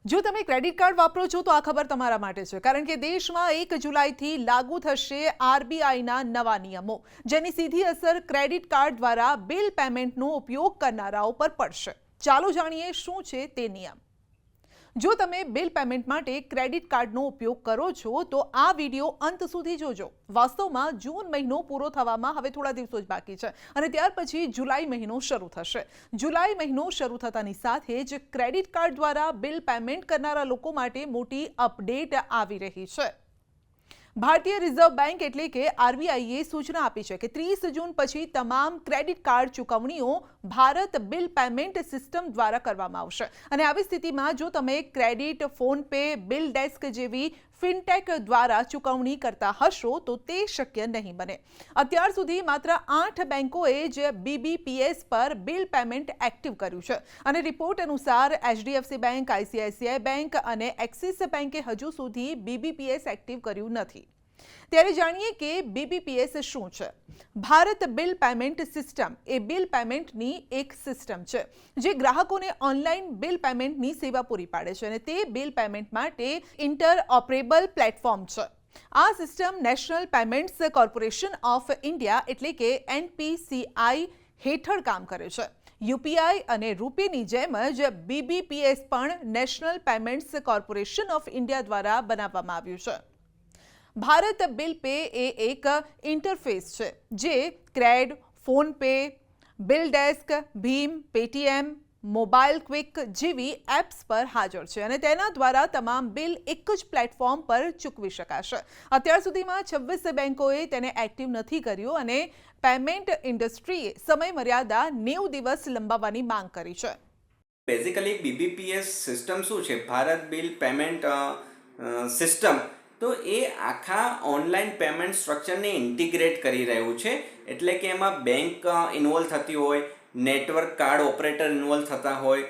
જો તમે credit card વાપરો છો તો આ ખબર તમારા માટે છે, કારણ કે દેશમાં 1 જુલાઈથી લાગુ થશે આરબીઆઈના નવા નિયમો, જેની સીધી અસર ક્રેડિટ કાર્ડ દ્વારા બિલ પેમેન્ટનો ઉપયોગ કરનારાઓ પર પડશે. ચાલો જાણીએ શું છે તે નિયમ. જો તમે બિલ પેમેન્ટ માટે ક્રેડિટ કાર્ડનો ઉપયોગ કરો છો તો આ વિડીયો અંત સુધી જોજો. વાસ્તવમાં જૂન મહિનો પૂરો થવામાં હવે થોડા દિવસો જ બાકી છે અને ત્યાર પછી જુલાઈ મહિનો શરૂ થશે. જુલાઈ મહિનો શરૂ થતાની સાથે જ ક્રેડિટ કાર્ડ દ્વારા બિલ પેમેન્ટ કરનારા લોકો માટે મોટી અપડેટ આવી રહી છે. ભારતીય રિઝર્વ બેંક એટલે કે આરબીઆઈએ સૂચના આપી છે કે 30 જૂન પછી તમામ ક્રેડિટ કાર્ડ ચૂકવણીઓ ભારત બિલ પેમેન્ટ સિસ્ટમ દ્વારા કરવામાં આવશે. અને આવી સ્થિતિમાં જો તમે credit, PhonePe, BillDesk જેવી ફિનટેક દ્વારા ચૂકવણી કરતા હશો તો તે શક્ય નહીં બને. અત્યાર સુધી માત્ર 8 બેંકોએ જ બીબીપીએસ પર બિલ પેમેન્ટ એક્ટિવ કર્યું છે અને રિપોર્ટ અનુસાર એચડીએફસી બેંક, આઈસીઆઈસીઆઈ બેંક અને એક્સિસ બેંકે હજુ સુધી બીબીપીએસ એક્ટિવ કર્યું નથી. ત્યારે જાણીએ કે બીબીપીએસ શું છે. ભારત બિલ પેમેન્ટ સિસ્ટમ એ બિલ પેમેન્ટની એક સિસ્ટમ છે જે ગ્રાહકોને ઓનલાઈન બિલ પેમેન્ટની સેવા પૂરી પાડે છે અને તે બિલ પેમેન્ટ માટે ઇન્ટરઓપરેબલ પ્લેટફોર્મ છે. આ system national payments corporation of India એટલે કે એનપીસીઆઈ હેઠળ કામ કરે છે. યુપીઆઈ અને રૂપીની જેમ જ બીબીપીએસ પણ national payments corporation of India દ્વારા બનાવવામાં આવ્યું છે. ભારત બિલ પે એ એક ઇન્ટરફેસ છે જે Cred, PhonePe, BillDesk, ભીમ, પેટીએમ, મોબાઈલ ક્વિક જેવી એપ્સ પર હાજર છે અને તેના દ્વારા તમામ બિલ એક જ પ્લેટફોર્મ પર ચૂકવી શકાશે. અત્યાર સુધીમાં 26 બેંકોએ તેને એક્ટિવ નથી કર્યું અને પેમેન્ટ ઇન્ડસ્ટ્રીએ સમયમર્યાદા 90 દિવસ લંબાવવાની માંગ કરી છે. બેઝિકલી બીબીપીએસ સિસ્ટમ શું છે? Bharat bill payment system. તો એ આખા ઓનલાઈન પેમેન્ટ સ્ટ્રક્ચરને ઇન્ટિગ્રેટ કરી રહ્યું છે. એટલે કે એમાં બેંક ઇન્વોલ્વ થતી હોય, નેટવર્ક કાર્ડ ઓપરેટર ઇન્વોલ્વ થતા હોય,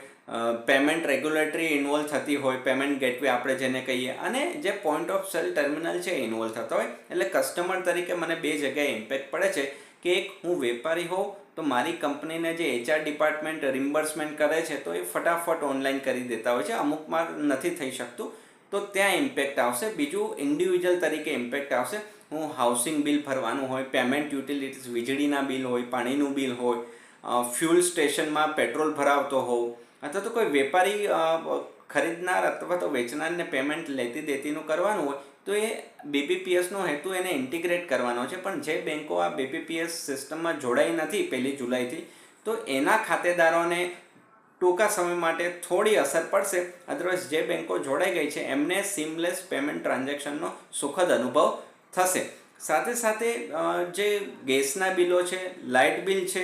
પેમેન્ટ રેગ્યુલેટરી ઇન્વોલ્વ થતી હોય, પેમેન્ટ ગેટવે આપણે જેને કહીએ, અને જે પોઈન્ટ ઓફ સેલ ટર્મિનલ છે એ ઇન્વોલ્વ થતા હોય. એટલે કસ્ટમર તરીકે મને બે જગ્યાએ ઇમ્પેક્ટ પડે છે કે એક, હું વેપારી હોઉં તો મારી કંપનીને જે એચઆર ડિપાર્ટમેન્ટ રિમ્બર્સમેન્ટ કરે છે તો એ ફટાફટ ઓનલાઈન કરી દેતા હોય છે. અમુકમાં નથી થઈ શકતું તો ત્યાં ઇમ્પેક્ટ આવશે. બીજું, ઇન્ડિવિજ્યુઅલ તરીકે ઇમ્પેક્ટ આવશે. હું હાઉસિંગ બિલ ભરવાનું હોય, પેમેન્ટ યુટિલિટીઝ, વીજળીના બિલ હોય, પાણીનું બિલ હોય, ફ્યુલ સ્ટેશનમાં પેટ્રોલ ભરાવતો હોઉં, અથવા તો કોઈ વેપારી ખરીદનાર અથવા તો વેચનારને પેમેન્ટ લેતી દેતીનું કરવાનું હોય તો એ બીબીપીએસનો હેતુ એને ઇન્ટિગ્રેટ કરવાનો છે. પણ જે બેંકો આ બીબીપીએસ સિસ્ટમમાં જોડાઈ નથી 1 જુલાઈથી, તો એના ખાતેદારોને ટૂંકા સમય માટે થોડી અસર પડશે. અદરવાઇઝ જે બેંકો જોડાઈ ગઈ છે એમને સીમલેસ પેમેન્ટ ટ્રાન્ઝેક્શનનો સુખદ અનુભવ થશે. સાથે સાથે જે ગેસના બિલો છે, લાઇટ બિલ છે,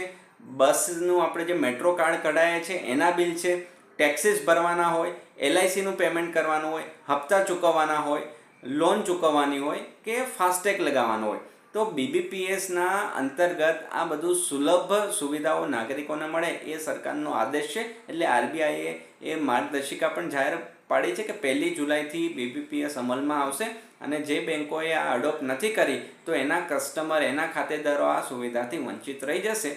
બસનું આપણે જે મેટ્રો કાર્ડ કઢાયા છે એના બિલ છે, ટેક્સીસ ભરવાના હોય, એલઆઈસીનું પેમેન્ટ કરવાનું હોય, હપ્તા ચૂકવવાના હોય, લોન ચૂકવવાની હોય કે ફાસ્ટેગ લગાવવાનો હોય, તો બીબીપીએસના અંતર્ગત આ બધું સુલભ સુવિધાઓ નાગરિકોને મળે એ સરકારનો આદેશ છે. એટલે આરબીઆઈએ એ માર્ગદર્શિકા પણ જાહેર પાડી છે કે 1 જુલાઈથી બીબીપીએસ અમલમાં આવશે અને જે બેંકોએ આ અડોપ્ટ નથી કરી તો એના કસ્ટમર, એના ખાતેદારો આ સુવિધાથી વંચિત રહી જશે.